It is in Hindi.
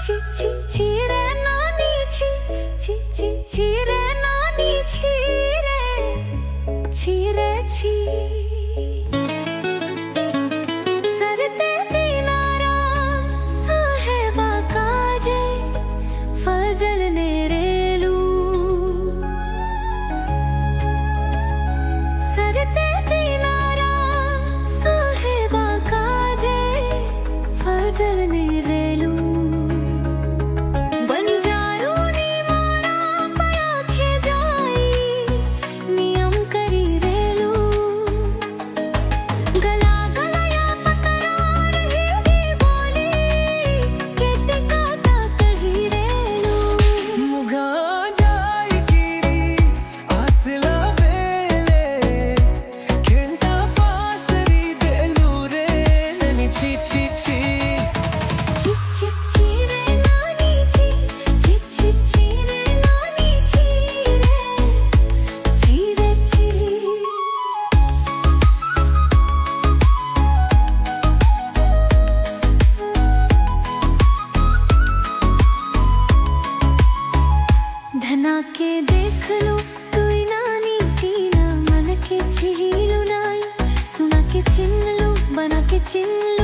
ची ची ची रे नानी ची ची ची ची रे नानी ची रे ची सरते दिनारा साहेबा काजे फजल ने रेलू सरते दिनारा साहेबा काजे फजल ने रेलू धना के देख लो तू नानी सीना मन के चिल्लू नाई सुना के चिन लो बना के चिन लो